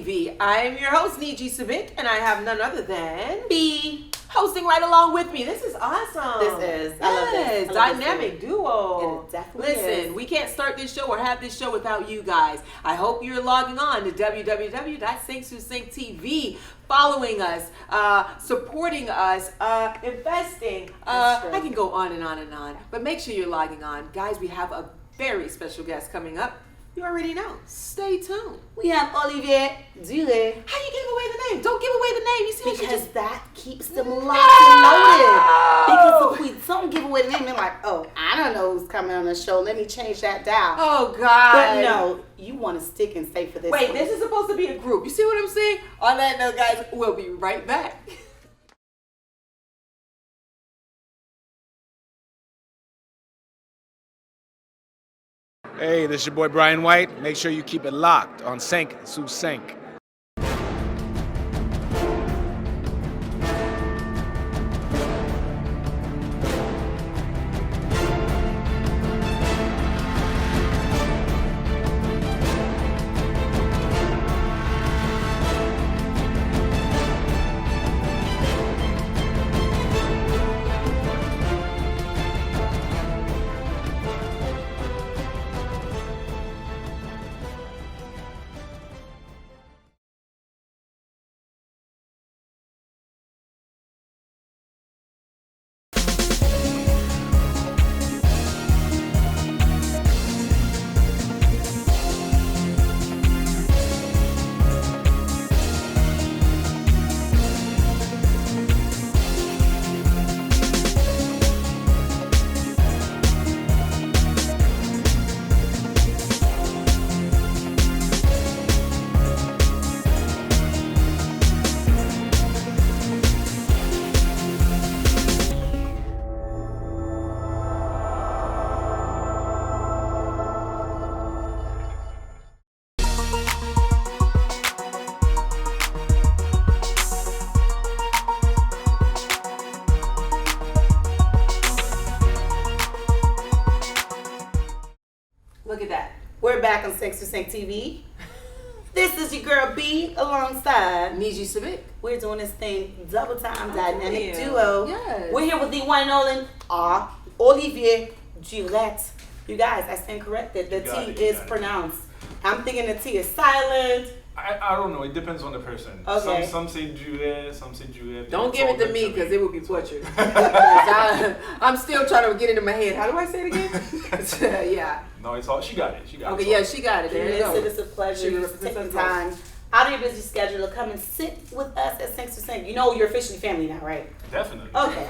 TV. I am your host, NJIE SABIK, and I have none other than B. hosting right along with me. This is awesome. This is. I love this. Dynamic duo. It definitely Listen, is. we can't start this show or have this show without you guys. I hope you're logging on to www.Se26 TV, following us, supporting us, investing. I can go on and on and on. But make sure you're logging on. Guys, we have a very special guest coming up. You already know. Stay tuned. We have Oli Duret. How you give away the name? Don't give away the name. You see what Because just... that keeps them locked and loaded. Because if we don't give away the name, they're like, oh, I don't know who's coming on the show. Let me change that down. Oh, God. But no, you want to stick and stay for this. Wait, this is supposed to be a group. You see what I'm saying? On that note, guys, we'll be right back. Hey, this is your boy Brian White. Make sure you keep it locked on Se26. Look at that. We're back on Se26 TV. This is your girl B alongside NJIE SABIK. We're doing this thing double time dynamic yeah. duo. Yes. We're here with the one and only Oli Duret. You guys, I stand corrected. The T is pronounced. I'm thinking the T is silent. I don't know. It depends on the person. Okay. Some say Duret, some say Duret. Don't give it to me because it would be butchered. I'm still trying to get it in my head. How do I say it again? Yeah. No, it's all. She got it. She got it. Okay, yeah, she got it. There you go. It's a pleasure taking time out of your busy schedule to come and sit with us at Se26. You know you're officially family now, right? Definitely. Okay.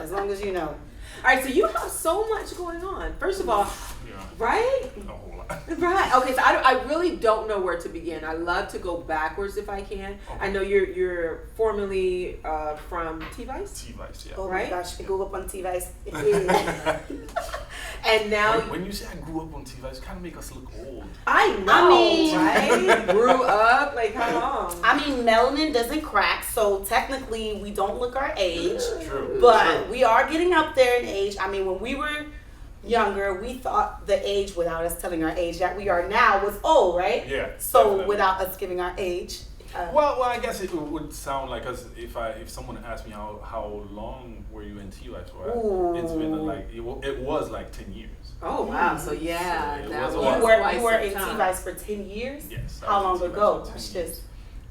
As long as you know. All right, so you have so much going on. First of all, Yeah. right? A whole lot. Right. Okay. So I really don't know where to begin. I love to go backwards if I can. Okay. I know you're formerly from T-Vice. T-Vice, yeah. Oh Right? my gosh, I grew up on T-Vice. And now When you say I grew up on T-Vice, it kind of make us look old. I know. I mean- right? Grew up like how long? I mean, melanin doesn't crack, so technically we don't look our age. True. But we are getting up there in age. I mean, when we were younger, we thought the age, without us telling our age that we are now, was old, right? Yeah. So definitely. without us giving our age. Well, I guess it would sound like, cause if someone asked me how long were you in T-Vice for, Ooh. it's been like it was like 10 years. Oh wow. So yeah, So it that was a was while. quite You were some in time. T-Vice for 10 years? Yes. I How was long in T-Vice ago? for 10 That's years. just,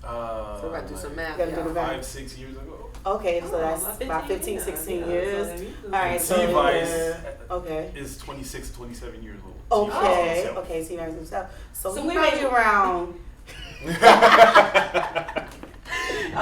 So we're about to do some math. gotta do the y'all. math. 5-6 years ago. Okay, so that's about about 15, 16 yeah, years. so there you go. Alright, so T-Vice okay. is 26, 27 years old. Okay, T-Vice okay, T-Vice himself. So So we we made were- you around.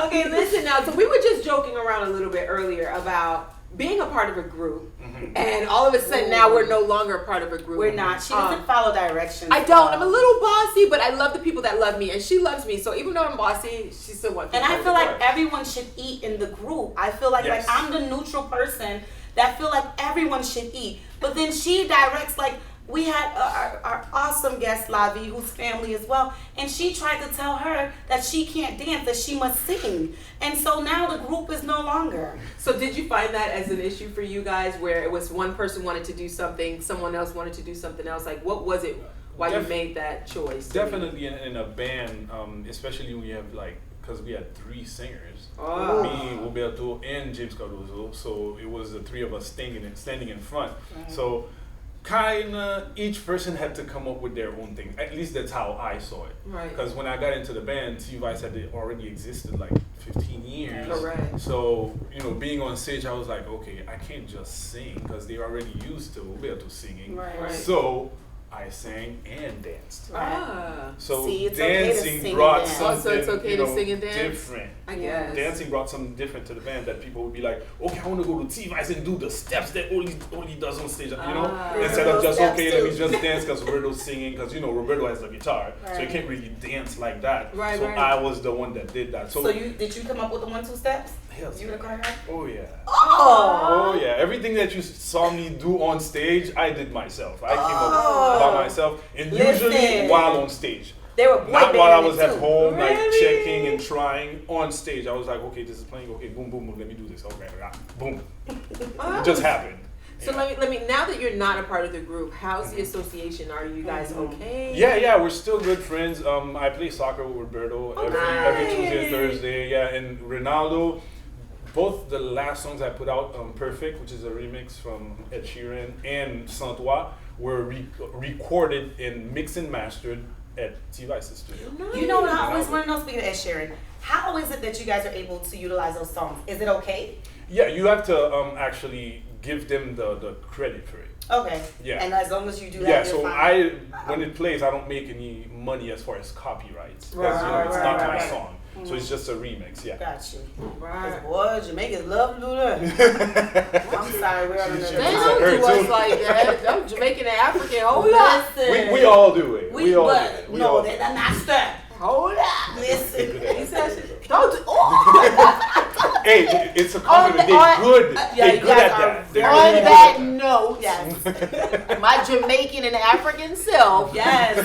Okay, listen now. So we were just joking around a little bit earlier about being a part of a group, and all of a sudden now we're no longer a part of a group. We're not. She doesn't follow directions. I don't. I'm a little bossy, but I love the people that love me, and she loves me. So even though I'm bossy, she still wants me. And I feel like everyone should eat in the group. I feel like Yes. I'm the neutral person that feel like everyone should eat. But then she directs, like, we had our awesome guest, Lavi, who's family as well, and she tried to tell her that she can't dance, that she must sing. And so now the group is no longer. So did you find that as an issue for you guys, where it was one person wanted to do something, someone else wanted to do something else? Like, what was it? why you made that choice. Definitely in a band, especially when you have because we had 3 singers, me, Roberto, and James Cardozo. So it was the 3 of us standing in front. Right. So kinda each person had to come up with their own thing. At least that's how I saw it. Right. Because when I got into the band, T-Vice had already existed like 15 years. Correct. So, being on stage, I was like, okay, I can't just sing because they're already used to Roberto singing. Right. So I sang and danced. Ah. So See, it's okay to dancing sing brought and dance. something, So it's okay to sing and dance? different. I guess. Dancing brought something different to the band that people would be like, okay, I want to go to T-Vice and do the steps that Oli does on stage, instead of just, okay, let me just dance because Roberto's singing, because, Roberto has the guitar, so he can't really dance like that. Right, so right. I was the one that did that. So did you come up with the 1-2 steps? Hell You yeah. the choreographer? Oh, yeah. Oh! Oh, yeah. Everything that you saw me do on stage, I did myself. I came up by myself, and usually Listen. while on stage. They were boy Not while I banding was it at too. home, like Really? checking and trying. On stage, I was like, okay, this is playing. Okay, boom, boom, boom. Let me do this. Okay, boom. It just happened. So let me. Now that you're not a part of the group, how's the association? Are you guys okay? Yeah, we're still good friends. I play soccer with Roberto every Tuesday and Thursday. Yeah, and Ronaldo. Both the last songs I put out, Perfect, which is a remix from Ed Sheeran, and Santois, were recorded and mixed and mastered at T-Vice's studio. You know what I always want to know, speaking of Ed Sheeran, how is it that you guys are able to utilize those songs? Is it okay? Yeah, you have to actually give them the credit for it. Okay. Yeah. And as long as you do that, Yeah, you're so fine. when it plays, I don't make any money as far as copyrights. Right, Because, it's not my right. song. So it's just a remix, yeah. Got you. Right. Because, boy, Jamaicans love to do that. I'm sorry, we're on They She- another. don't her do us too. like that. Them Jamaican and African. Hold up. Listen. We all do it. We all do but it. We no, all they're do it. not that. Hold up. Listen. He said, don't do. Oh. Hey, it's a compliment. On- They're good. yeah, They're you good guys at are that. They're very On really that good at note, Yes. my Jamaican and African self Yes.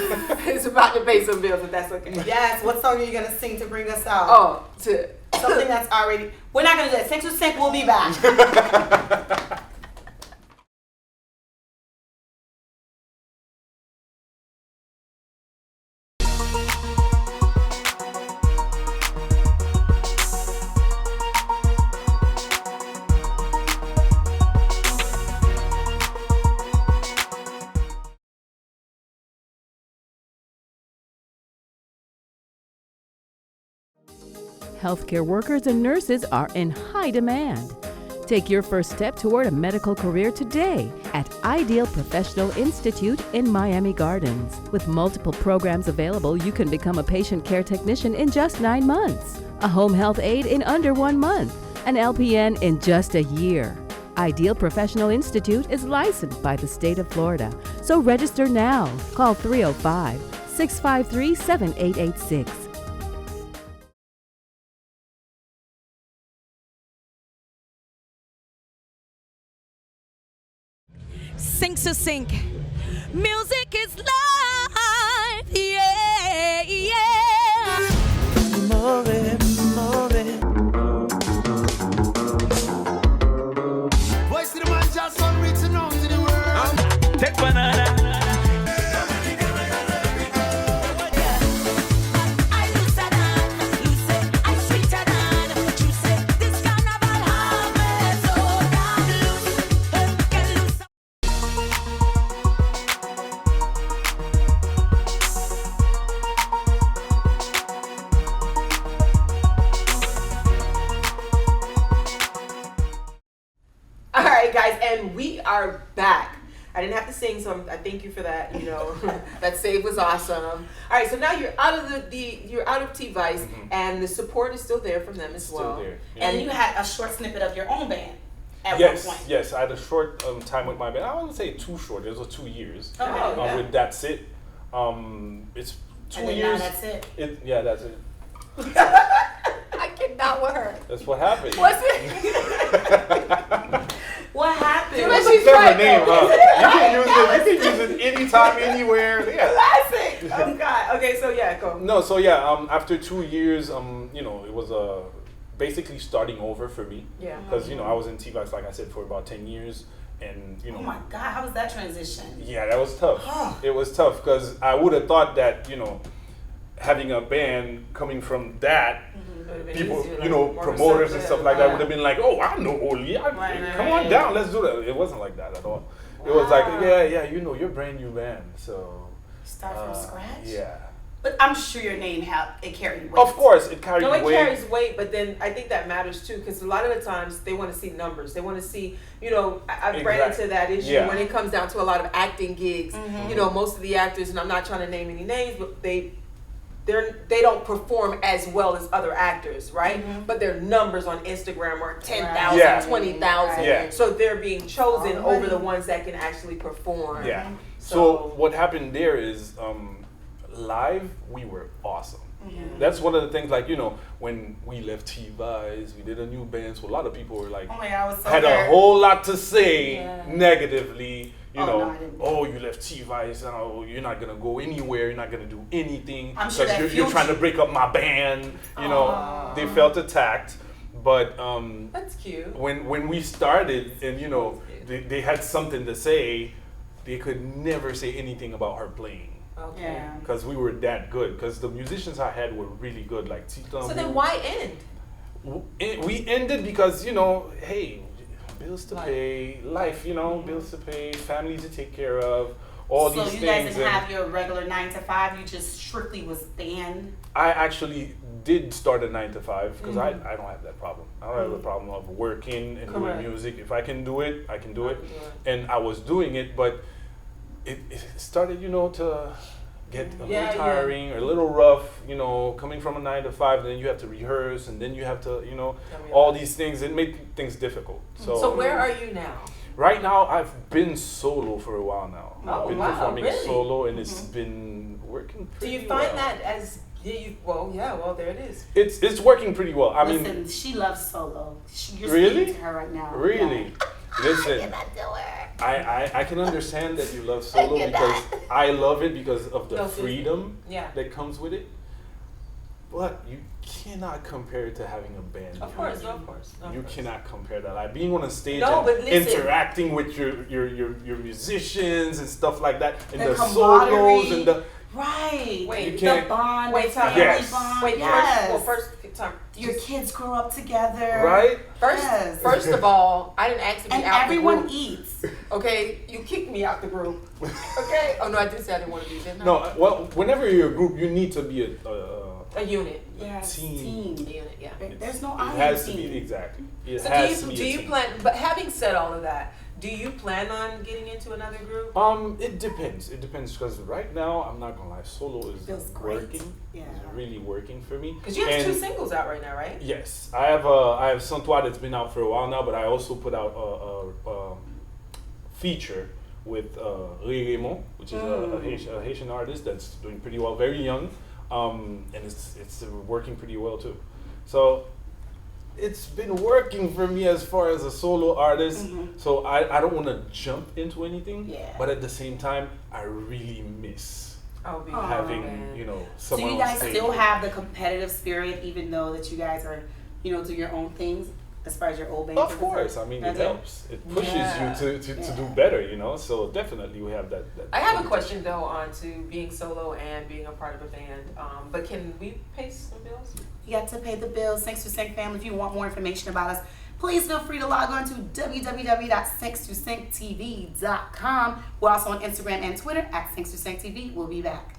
is about to pay some bills, if that's okay. Yes. What song are you going to sing to bring us out? Oh, to Something that's already. We're not going to do that. 6 to 6, we'll be back. Healthcare workers and nurses are in high demand. Take your first step toward a medical career today at Ideal Professional Institute in Miami Gardens. With multiple programs available, you can become a patient care technician in just 9 months, a home health aide in under 1 month, an LPN in just a year. Ideal Professional Institute is licensed by the state of Florida, so register now. Call 305-653-7886. Sink to sink. Music is life, yeah, yeah. Move it, move it. Voice to the man just on reaching out to the world. Take banana. All right, guys, and we are back. I didn't have to sing, so I thank you for that. You know, that save was awesome. All right, so now you're out of you're out of T-Vice, and the support is still there from them as well. Still there. Yeah. And you had a short snippet of your own band at Yes, one point. yes. I had a short time with my band. I wouldn't say too short. It was 2 years. Okay. yeah. With That's It. It's 2 And then years. now that's it. Yeah, that's it. I cannot with her. That's what happened. What's it? What happened? Too That's much- a She's clever right, name, though. huh? You can use it anytime, anywhere. Yeah. Classic. Oh God. Okay, so yeah, go. No, so yeah, after 2 years, it was basically starting over for me. Yeah. Because I was in T-Vice, like I said, for about 10 years, and you know. Oh my God, how was that transition? Yeah, that was tough. It was tough because I would have thought that, you know, having a band coming from that, people, easier, you know, like, more promoters and receptive, stuff like that yeah. would have been like, oh, I know Oli. Come on down, let's do that. It wasn't like that at all. It was like, yeah, you know, you're a brand new band, so. Start from scratch? Yeah. But I'm sure your name it carried weight. Of course, it carried No, it weight. carries weight, but then I think that matters too, because a lot of the times they want to see numbers. They want to see, you know, I've ran into that issue when it comes down to a lot of acting gigs. You know, most of the actors, and I'm not trying to name any names, but they don't perform as well as other actors, right? But their numbers on Instagram are 10,000, Yeah. 20,000. Yeah. So they're being chosen over the ones that can actually perform. Yeah. So what happened there is, live, we were awesome. That's one of the things, like, you know, when we left T-Vice, we did a new band, so a lot of people were like, Oh my God, I was so had hurt. a whole lot to say negatively, you Oh, know, no, I didn't. oh, you left T-Vice, oh, you're not gonna go anywhere, you're not gonna do anything, I'm sure that you're fueled trying to you. break up my band, you know, they felt attacked, but That's cute. when we started, and you know, they had something to say, they could never say anything about her playing. Okay. Yeah. Because we were that good. Because the musicians I had were really good. Like Tita. So then why end? We ended because, you know, hey, bills to pay, life, you know, bills to pay, families to take care of, all So these you things. guys didn't have your regular 9 to 5. You just strictly was band. I actually did start a 9 to 5 because I don't have that problem. I don't have the problem of working and Correct. doing music. If I can do it, I can do it. And I was doing it, but it started, you know, to get a little tiring or a little rough, you know, coming from a 9 to 5, then you have to rehearse and then you have to, you know, all these things. It made things difficult. So where are you now? Right now, I've been solo for a while now. Oh, I've been wow, performing really? solo, and it's been working Do pretty you find well. that as well, there it is. It's working pretty well. I mean, Listen, she loves solo. You're Really? speaking to her right now. really, listen. I can understand that you love solo because I love it because of the freedom that comes with it. But you cannot compare it to having a band. Of course, no, of course. No, of You course. cannot compare that. Like being on a stage No, and but listen. interacting with your musicians and stuff like that, and The the solos and the Right. Wait, You can't- the bond, wait, the time out. family Yes. bond. Wait, yes. first time. Your kids grow up together. right. Yes. First of all, I didn't ask to be And out everyone the group. eats. Okay, you kicked me out the group. Okay. Oh no, I did say I didn't want to be, didn't I? No, well, whenever you're a group, you need to be A unit. Yes. Team. A unit, yeah. There's no It iron has to team. be exactly. It So has to be do a you team. plan? But having said all of that, do you plan on getting into another group? It depends. It depends because right now I'm not gonna lie, solo is Feels great. working. Yeah. It's really working for me. Because you have And 2 singles out right now, right? yes, I have Santois that's been out for a while now, but I also put out a feature with Ray Raymond, which is a Haitian artist that's doing pretty well, very young, and it's working pretty well too. So it's been working for me as far as a solo artist. So I don't want to jump into anything, Yeah. but at the same time, I really miss Oh, having man. you know So someone you on guys stage. still have the competitive spirit, even though that you guys are, do your own things as far as your old band. Of course, I mean it Okay. helps. It pushes Yeah. you to do better, you know. So definitely we have that. I have a question though on to being solo and being a part of a band. But can we pay some bills? You got to pay the bills. Thanks to Sync Family. If you want more information about us, please feel free to log on to www.sync2sync.tv.com. We're also on Instagram and Twitter at Sync2SyncTV. We'll be back.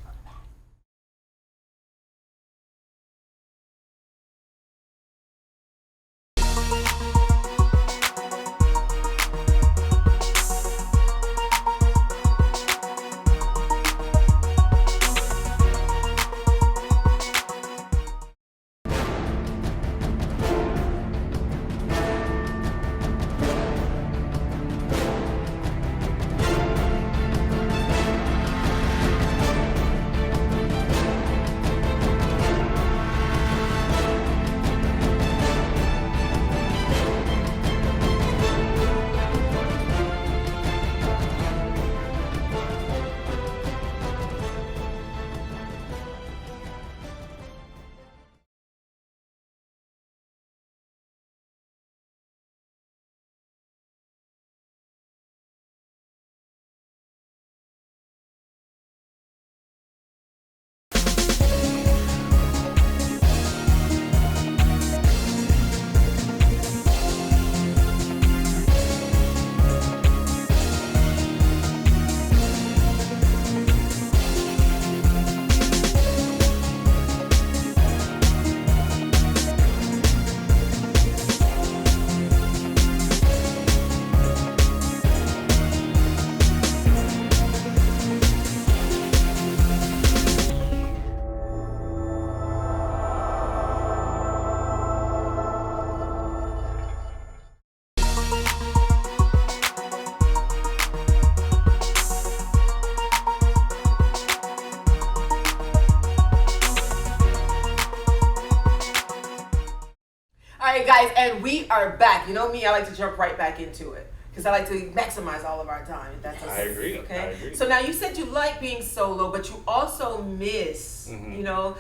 right, guys, and we are back. You know me, I like to jump right back into it because I like to maximize all of our time. That's I agree. Okay. I agree. So now you said you like being solo, but you also miss, you know,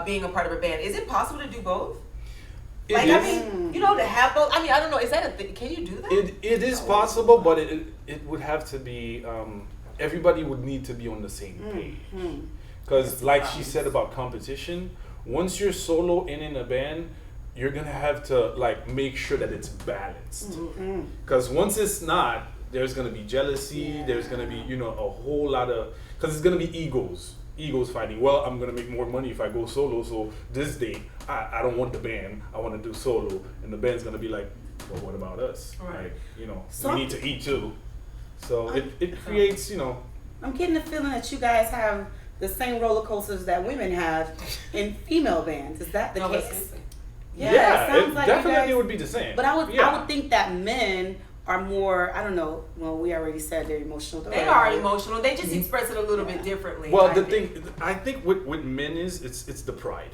being a part of a band. Is it possible to do both? Like, I mean, you know, to have both. I mean, I don't know. Is that a thing? Can you do that? It is possible, but it would have to be. Everybody would need to be on the same page. Because, like she said about competition, once you're solo and in a band, you're gonna have to like make sure that it's balanced. Because once it's not, there's gonna be jealousy. There's gonna be, you know, a whole lot of, because it's gonna be egos fighting. Well, I'm gonna make more money if I go solo. So this day, I don't want the band. I want to do solo, and the band's gonna be like, well, what about us? Right. Like, you know, So we need to eat too. So it creates, you know. I'm getting the feeling that you guys have the same roller coasters that women have in female bands. Is that the No, case? it's- Yeah, it sounds like you definitely guys- would be the same. But I would Yeah. think that men are more, I don't know, well, we already said they're emotional. They are emotional. They just express it a little bit differently. Well, I the think. thing, I think with men is it's the pride.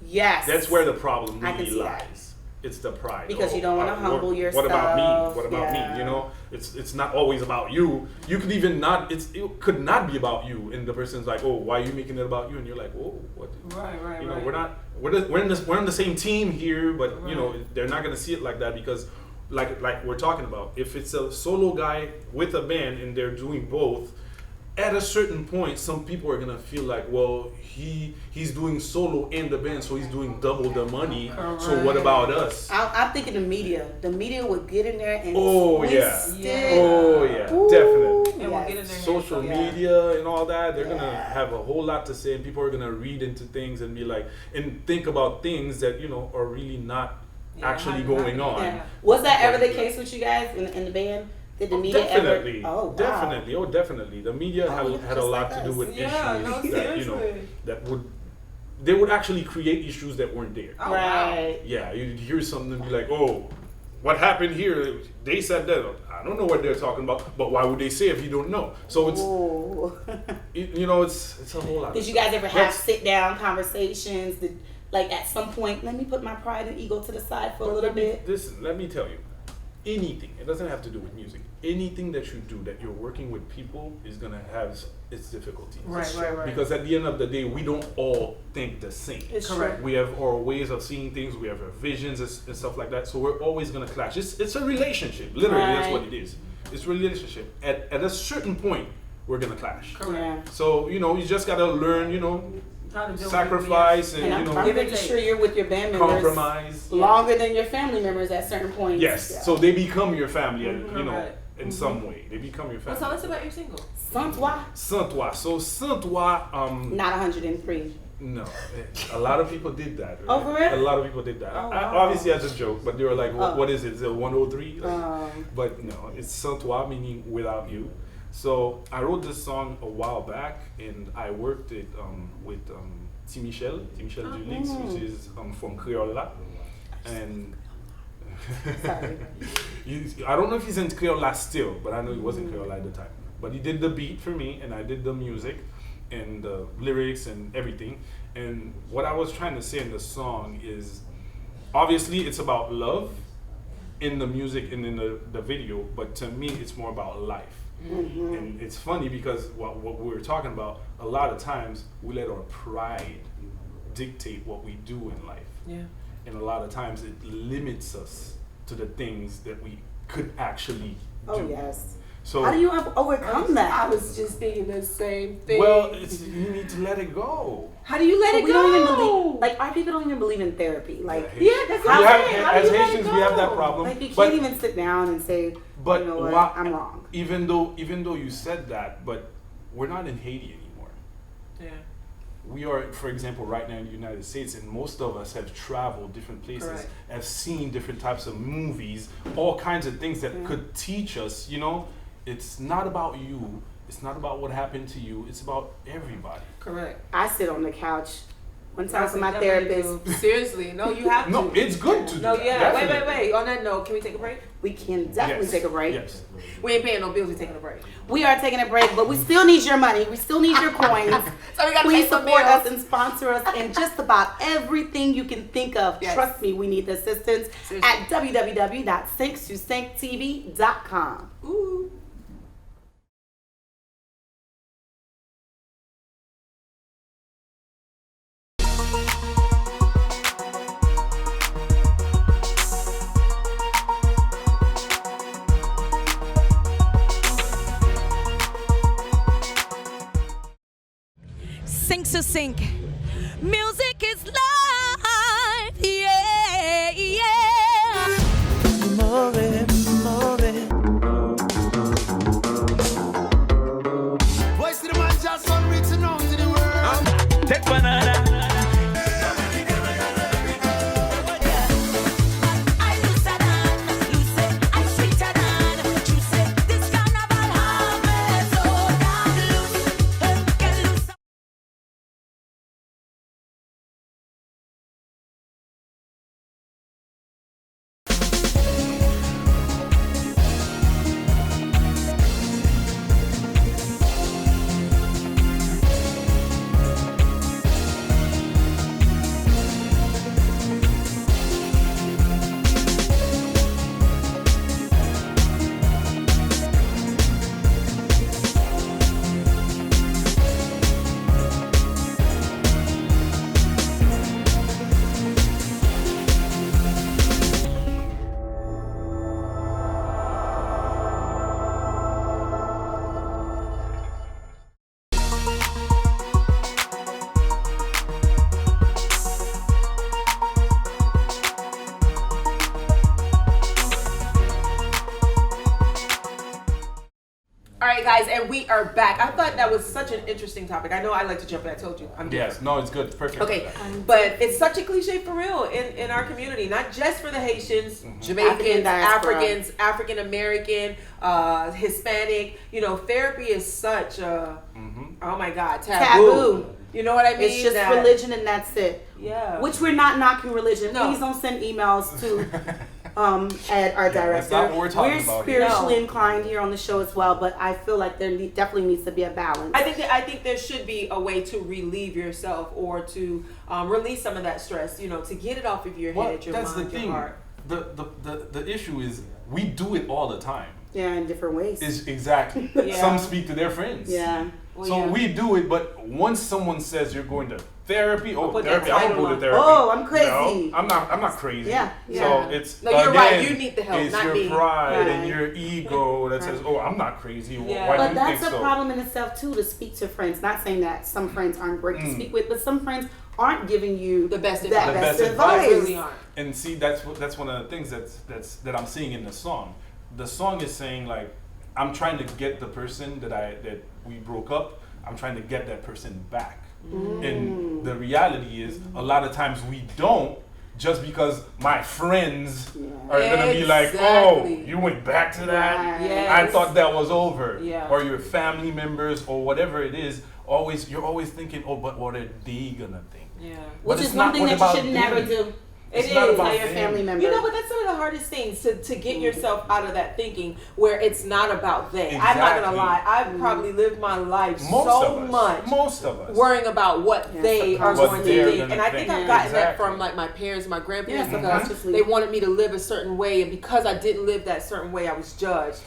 Yes. That's where the problem I can really see that. lies. It's the pride. Because you don't wanna humble What about me? yourself. What about Yeah. me? You know, it's not always about you. You could even not. It could not be about you. And the person's like, oh, why are you making it about you? And you're like, oh, what? Right. You know, we're not. We're on the same team here, but you know, they're not gonna see it like that because, like we're talking about, if it's a solo guy with a band and they're doing both, at a certain point, some people are gonna feel like, well, he's doing solo and the band, so he's doing double the money. So what about us? I'm thinking the media. The media would get in there and Oh, twist yeah. it. Oh yeah, Ooh, definitely. And we'll get in there. Social Yeah. media and all that, they're gonna Yeah. have a whole lot to say, and people are gonna read into things and be like, and think about things that, you know, are really not actually going on. Yeah. Was that ever the case with you guys in the band? Did the media Definitely. ever? Oh, wow. Definitely. Oh, definitely. The media Oh, had a just lot like to do us. with Yeah, issues no, that, you know, seriously. they would actually create issues that weren't there. Oh, wow. Right. Yeah, you'd hear something and be like, oh, what happened here? They said that. I don't know what they're talking about, but why would they say if you don't know? So it's, Ooh. you know, it's a whole lot. Did you guys ever have Yes. sit down conversations? Like at some point, let me put my pride and ego to the side for a little bit. Listen, let me tell you, anything, it doesn't have to do with music. Anything that you do that you're working with people is gonna have its difficulties. Right. Because at the end of the day, we don't all think the same. It's Correct. true. We have our ways of seeing things. We have our visions and stuff like that. So we're always gonna clash. It's a relationship. Literally, that's what it is. It's a relationship. At a certain point, we're gonna clash. Yeah. So you know, you just gotta learn. You know, How to deal with it, sacrifice And and I'm, you know, I'm pretty sure you're with your band members compromise. longer than your family members at certain points. Yes. Yeah. So they become your family. You know, Correct. in some way, they become your Well, family. tell us about your single. Saint-Toi, Saint-Toi. So Saint-Toi. not 103. No, a lot of people did that. Oh, for real? A lot of people did that. Oh, I, wow. obviously, as a joke, but they were like, Oh. "What is it? Is it 103?" Like, Um, but no, it's Saint-Toi, meaning without you. So I wrote this song a while back, and I worked it with Michel Dulix, which is from Creola, and Sorry. I don't know if he's in Creola still, but I know he was in Creola at the time. But he did the beat for me, and I did the music and the lyrics and everything. And what I was trying to say in the song is, obviously it's about love in the music and in the video, but to me it's more about life. And it's funny because what we were talking about, a lot of times we let our pride dictate what we do in life. Yeah. And a lot of times it limits us to the things that we could actually do. Oh, yes. So How do you overcome that? I was just thinking the same thing. well, you need to let it go. How do you let But it we go? don't even believe, like, our people don't even believe in therapy. Like, Yeah, that's what We I'm have, saying. How do as you let it Haitians, we have that go? problem. like you but can't even sit down and say, but you know what, why- I'm wrong. even though you said that, but we're not in Haiti anymore. Yeah. We are, for example, right now in the United States, and most of us have traveled different places, Correct. have seen different types of movies, all kinds of things that could teach us, you know, it's not about you, it's not about what happened to you, it's about everybody. Correct. I sit on the couch One time for my Definitely therapist. do. Seriously, no, you have to. No, it's good to do No, that. yeah. Wait. Definitely. On that note, can we take a break? We can definitely Yes. take a break. Yes. We ain't paying no bills. We taking a break. We are taking a break, but we still need your money. We still need your coins. So we gotta Please pay some support bills. us and sponsor us in just about everything you can think of. Yes. Trust me, we need the assistance Seriously. at www.sync2sync.tv.com. Ooh. Sink to sink. Music is life. Yeah, yeah. Voice of the man just on reaching out to the world. Take banana. I looser than, loose it, I sweeter than, juice it. This carnival harvest, so damn loose, get loose. All right, guys, and we are back. I thought that was such an interesting topic. I know I like to jump in. I told you. I'm different. Yes. No, it's good. It's perfect. Okay, but it's such a cliche for real in our community, not just for the Haitians, Jamaicans, African diaspora. Africans, African American, Hispanic. You know, therapy is such a oh my God, taboo. You know what I mean? It's just That- religion and that's it. Yeah. Which we're not knocking religion. No. Please don't send emails to at our director. that's not what we're talking about here. spiritually No. inclined here on the show as well, but I feel like there definitely needs to be a balance. I think there should be a way to relieve yourself or to release some of that stress. You know, to get it off of your Well, head, your that's mind, the your thing. heart. The issue is we do it all the time. Yeah, in different ways. Is exactly. Yeah. Some speak to their friends. Yeah. Well, So yeah. we do it, but once someone says you're going to therapy, put that therapy, I don't title go to on. therapy. Oh, I'm crazy. No, I'm not crazy. Yeah, So yeah. it's No, you're right. again, You need the help, It's not your me. pride Right. and your ego that says, "Oh, I'm not crazy. Yeah. Why do But you that's think a so?" problem in itself too, to speak to friends. Not saying that some friends aren't great to speak with, but some friends aren't giving you The best that advice. The best best advice. They really aren't. And see, that's one of the things that I'm seeing in the song. The song is saying like, I'm trying to get the person that we broke up. I'm trying to get that person back. And the reality is, a lot of times we don't, just because my friends are gonna be like, "Oh, Exactly. you went back to that? Right. Yes. I thought that was over." Yeah. Or your family members or whatever it is. You're always thinking, "Oh, but what are they gonna think?" Yeah. But Which it's is not one thing what that you about should never them. do. It It's not is. about Tell your them. family member. You know, but that's some of the hardest things to get yourself out of that thinking where it's not about they. I'm not gonna Exactly. lie. I've probably lived my life Most so of us. much Most of us. worrying about what Yeah, they are subconsciously. going What to they're think. gonna And I think think. I've gotten that Exactly. from like my parents, my grandparents, Yeah, because subconsciously. they wanted me to live a certain way, and because I didn't live that certain way, I was judged.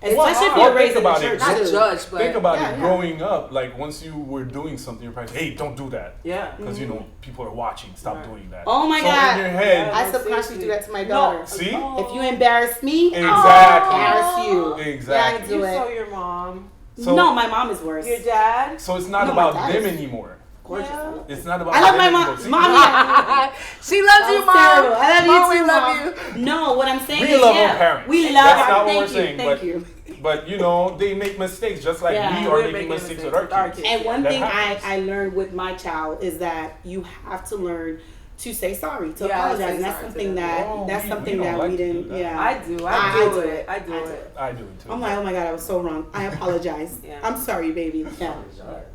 Especially if Well, you're raised think in the about it. church. Not too. judged, but Think about Yeah, it. yeah. Growing up, like once you were doing something, you're probably, "Hey, don't do that," yeah. because you know people are watching. Stop Right. doing that. Oh my so God. in your head, I No, subconsciously seriously. do that to my No. daughter. see, If you embarrass me, Exactly. I'll embarrass you. Exactly. Yeah, I do You it. saw your mom, So, No, my mom is worse. your dad. so it's not No, my about dad them is- anymore. Gorgeous. Yeah. It's not about. I love them my anymore. mom. See? Mommy. She loves That you, was mom. terrible. I love you Mom, too, we Mom. love you. No, what I'm saying We is, love yeah, our parents. we love That's our not what thank we're you, saying. Thank you. But you know, they make mistakes just like Yeah. we We're are making making mistakes mistakes with our kids. And one That thing happens. I learned with my child is that you have to learn to say sorry, to Yeah, I apologize. say And that's sorry something to them. that Oh, that's we something don't that like we to do didn't. that. Yeah, I do. I I do do it. it. I do I do it. it. I do it too. I'm like, oh my God, I was so wrong. I apologize. Yeah. I'm sorry, baby. Yeah,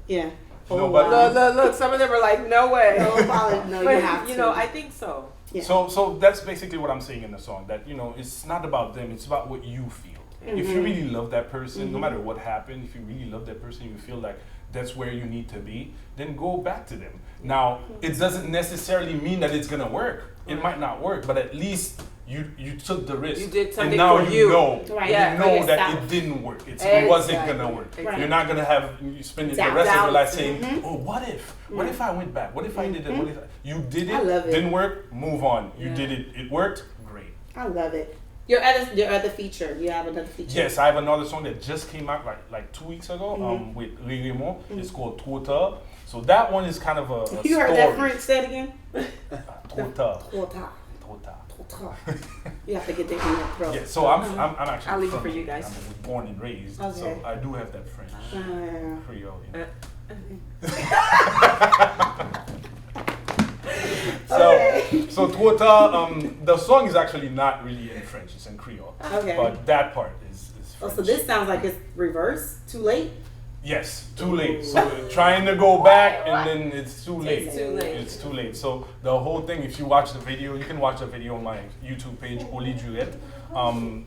yeah. Nobody. Look, some of them are like, no way. No, you But, have to. you know, I think so. Yeah. So that's basically what I'm saying in the song. That it's not about them. It's about what you feel. If you really love that person, no matter what happened, if you really love that person, you feel like that's where you need to be, then go back to them. Now, it doesn't necessarily mean that it's gonna work. It might not work, but at least you took the risk. You did something and now for you. know. Right. Yeah, You for know that yourself. it didn't work. It wasn't Exactly. gonna work. Right. You're not gonna have you spend the Doubt. rest of your life Doubts. saying, "Oh, what if? What if I went back? What if I did it? What if you did it? I love it. Didn't work? Move on. You did it. It worked. Great." I love it. Your other feature. You have another feature. Yes, I have another song that just came out like 2 weeks ago with Lirimo. It's called Tota. So that one is kind of a You heard story. that French? Say it again. Tota. Tota. Tota. Tota. You have to get that in your throat. Yeah, so I'm actually I'll leave it from for you guys. I was born and raised, so Okay. I do have that French Creole. So Tota, the song is actually not really in French; it's in Creole. Okay. But that part is Oh, French. so this sounds like it's reverse. Too late. Yes, too late. So trying to go back and then it's too late. It's too late. It's too late. So the whole thing, if you watch the video, you can watch the video on my YouTube page, Oli Duret.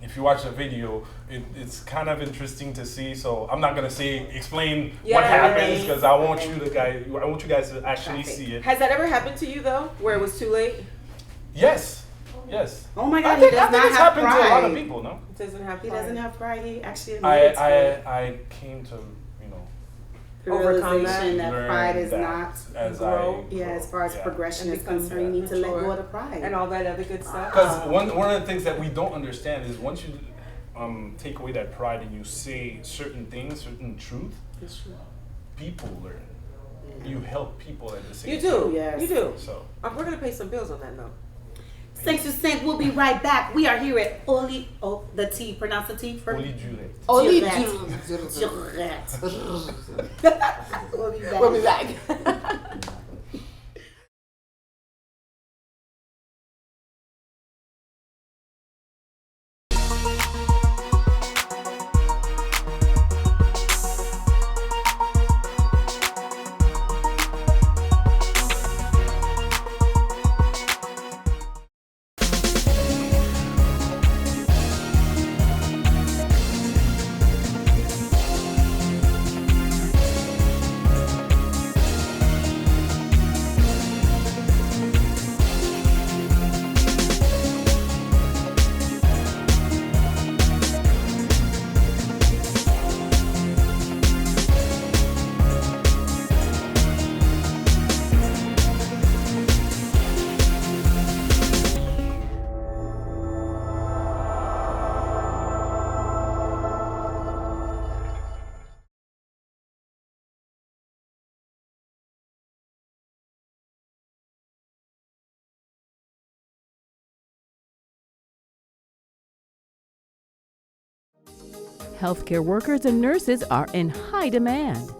If you watch the video, it's kind of interesting to see. So I'm not gonna explain what Yeah. happens because I want you guys to actually see it. Has that ever happened to you though, where it was too late? Yes. Oh my I God, think, he does I think not it's have happened to a lot of pride. people, no? It doesn't have. He doesn't have pride. He actually I admits it. I came to The overcome realization that learn pride is that not. as grow. Yeah, as far as Yeah. progression And is become concerned, you need to let mature. go of the pride. and all that other good stuff. Because one of the things that we don't understand is once you take away that pride and you say certain things, certain truth, That's true. people learn. You help people at the same You time. do. Yes. You do. So We're gonna pay some bills on that note. Thanks to Sync. We'll be right back. We are here at Oli. Oh, the T. Pronounce the T first. Oli Duret. Oli Duret. Duret. We'll be back. We'll be back. Healthcare workers and nurses are in high demand.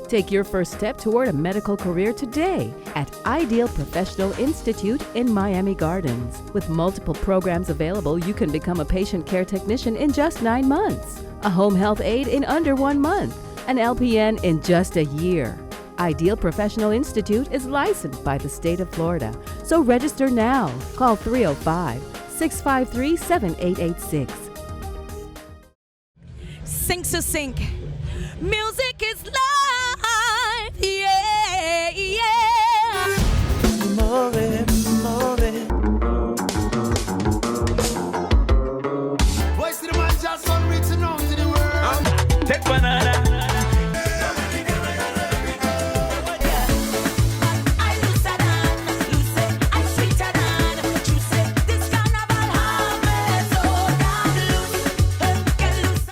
Take your first step toward a medical career today at Ideal Professional Institute in Miami Gardens. With multiple programs available, you can become a patient care technician in just 9 months, a home health aide in under 1 month, an LPN in just a year. Ideal Professional Institute is licensed by the state of Florida, so register now. Call 305-653-7886. Sink to sink. Music is life. Yeah, yeah. Move it, move it. Voice to the man just on reaching out to the world. Take banana. I looser than, loose it, I sweeter than, juice it. This carnival harvest, so damn loose, get loose.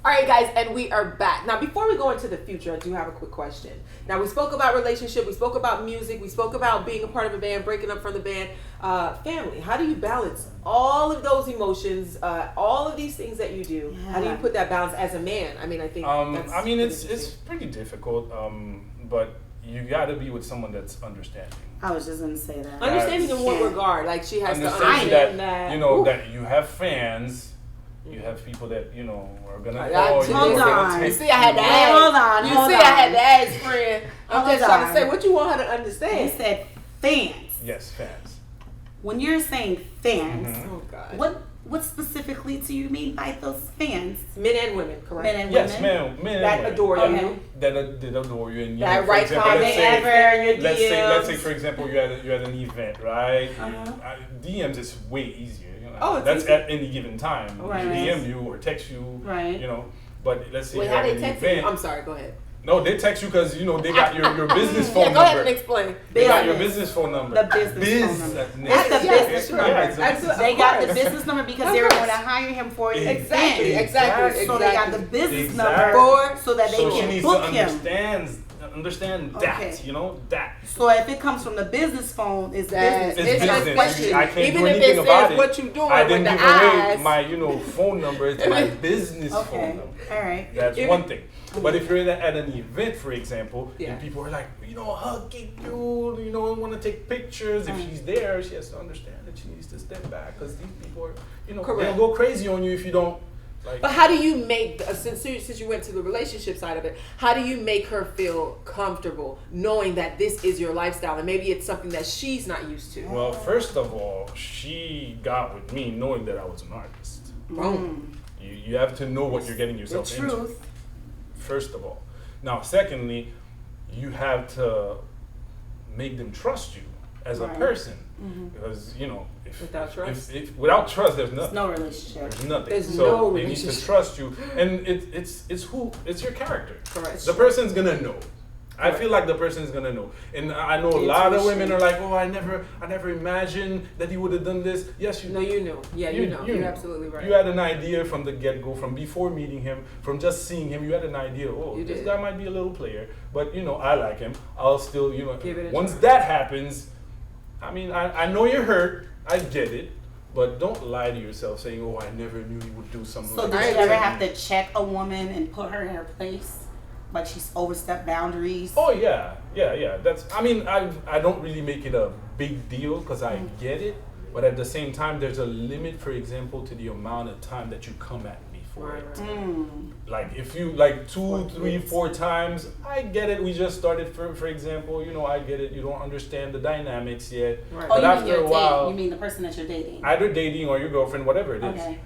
All right, guys, and we are back. Now, before we go into the future, I do have a quick question. Now, we spoke about relationship, we spoke about music, we spoke about being a part of a band, breaking up from the band. Family, how do you balance all of those emotions, all of these things that you do? How do you put that balance as a man? I mean, I think that's I mean, pretty it's interesting. pretty difficult, but you got to be with someone that's understanding. I was just gonna say that. Understanding in what Yeah. regard? Like she has to Understanding understand that, that. you know, Ooh. that you have fans, you have people that, you know, are going to I call got you. you. Hold are gonna on. You take- see, I had to Wait, ask. hold on, You hold see, on. I had to ask, friend. I'm Hold just trying to on. say what you want her to You understand. said fans. Yes, fans. When you're saying fans, Oh God. what specifically do you mean by those fans? Men and women, correct? Men and Yes, women. men that and women. adore Okay. you. That adore you. And, you That know, for right example, comment let's say, ever in your let's say, DMs. for example, you're at an event, right? Uh-huh. DMs is way easier. You know, Oh, it's that's easy. at any given time. Right. DM you or text you, Right. you know. But let's say Wait, you're how at they an text you? event. I'm sorry. Go ahead. No, they text you because, you know, they got your business phone Yeah, go ahead number. and explain. They got your Business. business phone number. The business phone number. That's the Yeah, business yeah, number. it's a That's business- the- They of got the course. business number because Of they were course. going to hire him for an Exactly, event. exactly. So they got the business Exactly. number so that they So she can needs book to him. understand that, Okay. you know, that. So if it comes from the business phone, it's That- business. It's It's a business. question. I can't Even do if it anything about says it. what you doing I with didn't the give away eyes. my, you know, phone number. It's my business phone Okay. number. All right. That's If- one thing. But if you're at an event, for example, Yeah. and people are like, you know, hugging you know, want to take pictures. If she's there, she has to understand that she needs to step back because these people are, you know, Correct. they'll go crazy on you if you don't. Like, But how do you make, since you went to the relationship side of it, how do you make her feel comfortable knowing that this is your lifestyle and maybe it's something that she's not used to? well, first of all, she got with me knowing that I was an artist. Boom. You have to know what you're getting The yourself into. truth. First of all. Now, secondly, you have to make them trust you as a Right. person. Because, you know, Without trust? if without trust, there's nothing. No relationship. There's nothing. There's so no they need to relationship. trust you, and it's your character. Correct. The person's gonna know. I feel like the person's gonna know, and I know a The lot of intuition. women are like, "Oh, I never imagined that he would have done this." Yes, you No, you knew. Yeah, you know. You're knew. absolutely right. You had an idea from the get-go, from before meeting him, from just seeing him. You had an idea. Oh, You this did. guy might be a little player, but you know, I like him. I'll still, you know, Give it a once try. that happens, I mean, I know you're hurt. I get it. But don't lie to yourself saying, "Oh, I never knew he would do something So like did that." you ever have to check a woman and put her in her place? Like she's overstepped boundaries? Oh yeah. That's. I mean, I don't really make it a big deal because I get it, but at the same time, there's a limit. For example, to the amount of time that you come at me for Right, it. right. Like if you like 2, 3, 4 times, I get it. We just started. For example, you know, I get it. You don't understand the dynamics yet. Right. Oh, But you mean after you're a while, dating? You mean the person that you're dating? either dating or your girlfriend, whatever it is. Okay.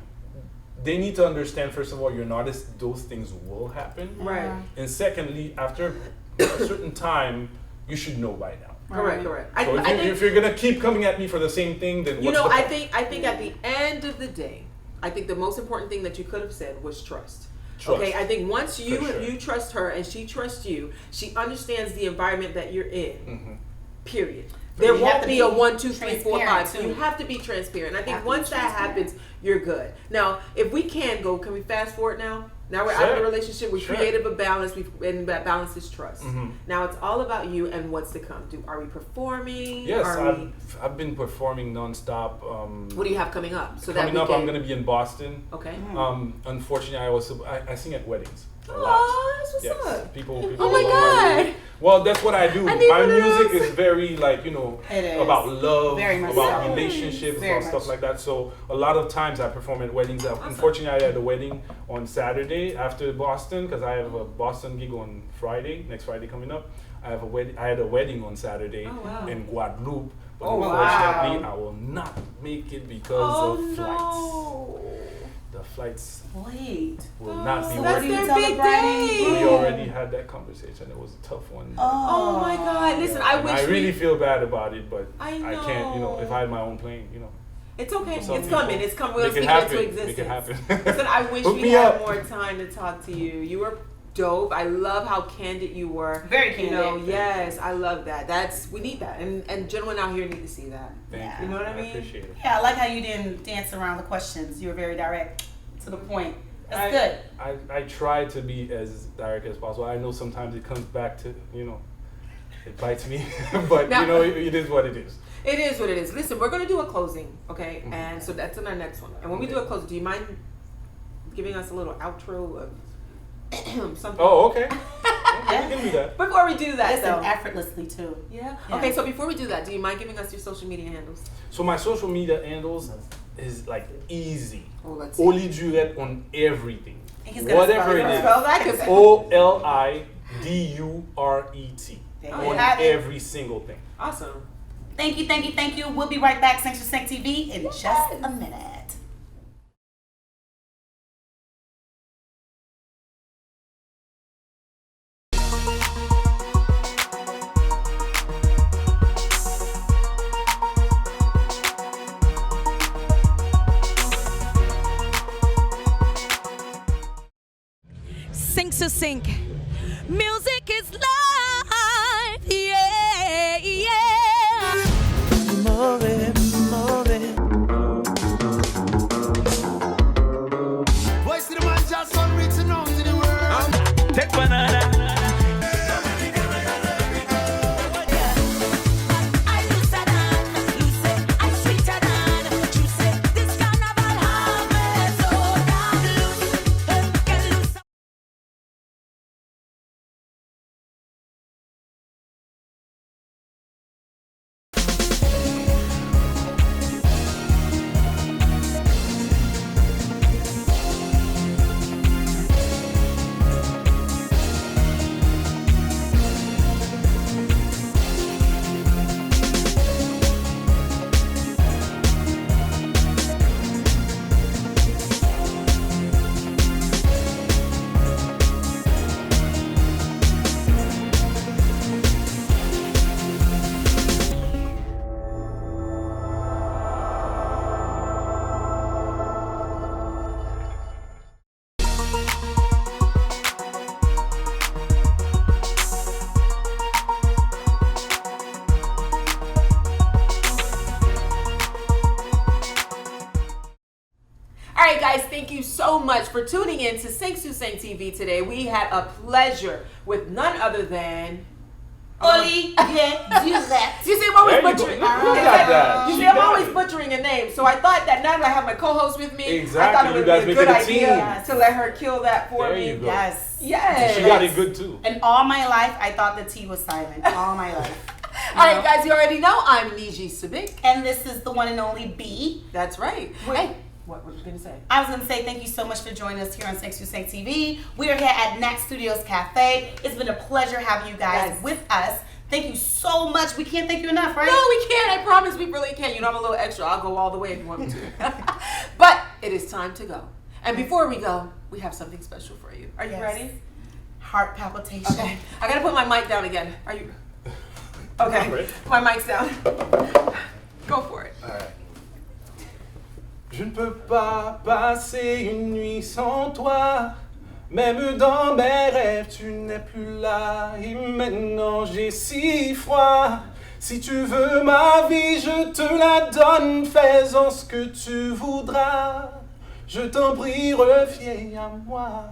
They need to understand, first of all, you're an artist, those things will happen. Right. And secondly, after a certain time, you should know by now. Correct, correct. So if you're gonna keep coming at me for the same thing, then You what's know, the I point? think at the end of the day, I think the most important thing that you could have said was trust. Trust. Okay, I think once For you sure. you trust her and she trusts you, she understands the environment that you're in. Mm-hmm. Period. But There you have won't to be be a 1, 2, 3, 4, 5. transparent, So too. you have to be transparent. I think Have to be once that transparent. happens, you're good. Now, if we can go, can we fast forward now? Now we're out of the Sure. relationship. We Sure. created a balance. And that balance is trust. Mhm. Now it's all about you and what's to come. Are we performing? Yes, Are we, I've been performing nonstop. what do you have coming up? So Coming that up, we I'm can, gonna be in Boston. Okay. Unfortunately, I sing at weddings. A lot. Oh, that's what's Yes, up. people Oh my love God. music. Well, that's what I do. I need My one of music those. is very like, you know, It is. about love, Very much about so. relationships, Very about stuff much. like that. So a lot of times I perform at weddings. Unfortunately, I had a wedding on Saturday after Boston because I have a Boston gig on Friday, next Friday coming up. I had a wedding on Saturday Oh, wow. in Guadeloupe. But Oh, unfortunately, wow. I will not make it because Oh of flights. no. The flights Wait. will not be So what that's are you working. their big celebrating? We day. already had that conversation. It was a tough one. Oh my God. Listen, I And wish I really we, feel bad about it, but I I can't, you know, know. if I had my own plane, you know. it's okay. some It's people, coming. It's coming. We'll make it speak happen. into existence. Make it happen. Listen, I wish Hook we me had up. more time to talk to you. You were dope. I love how candid you were. Very You know, candid. yes, I love that. We need that. And gentlemen out here need to see that. Thank You know what I mean? appreciate it. Yeah, I like how you didn't dance around the questions. You were very direct to the point. That's good. I try to be as direct as possible. I know sometimes it comes back to, you know, it bites me, but Now- you know, it is what it is. It is what it is. Listen, we're gonna do a closing, okay? Mm-hmm. And so that's in our next one. And when we do a closing, do you mind giving us a little outro of something? Oh, okay. Yeah, we can do that. Before we do that, Listen, though. effortlessly too. Yeah. Yeah. Okay, so before we do that, do you mind giving us your social media handles? So my social media handles is like easy. Oh, let's see. Oli Duret on everything. He's gonna Whatever spell it it. is. Spell that, 'cause OLIDURET There you on have it. every single thing. awesome. Thank you, thank you, thank you. We'll be right back, Se26 TV, in just a minute. Sink to sink. Music is life. Yeah, yeah. Voice to the man just on reaching out to the world. Take banana. I looser than, loose, I sweeter than, juicy. This carnival harvest, so damn loose, get loose. All right, guys, thank you so much for tuning in to Se26 TV today. We had a pleasure with none other than Oli Duret. You see, I'm always There you go. butchering. Look at that. You She see, I'm got always it. butchering a name. So I thought that now that I have my co-host with me, I thought Exactly. it would You guys be a make good it a idea team. to let her kill that for There me. you go. Yes. Yes. She got it good too. And all my life, I thought the T was silent. All my life. All right, guys, you already know I'm NJIE SABIK. And this is the one and only B. That's right. Wait. Hey, what were you going to say? I was going to say thank you so much for joining us here on Se26 TV. We are here at Nat Studios Cafe. It's been a pleasure having you guys Yes. with us. Thank you so much. We can't thank you enough, right? No, we can't. I promise we really can't. You know, I'm a little extra. I'll go all the way if you want me to. But it is time to go. And before we go, we have something special for you. Are you Yes. ready? Heart palpitation. Okay. I got to put my mic down again. Are you? Okay. Right. My mic's down. Go for it. Je ne peux pas passer une nuit sans toi. Même dans mes rêves, tu n'es plus là. Et maintenant j'ai si froid. Si tu veux ma vie, je te la donne. Fais-en ce que tu voudras. Je t'en prie, reviens à moi.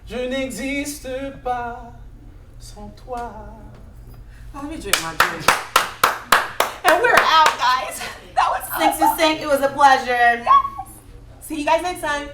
Je n'existe pas sans toi. Oh, let me drink my drink. And we're out, guys. That was awesome. Se26, it was a pleasure. See you guys next time.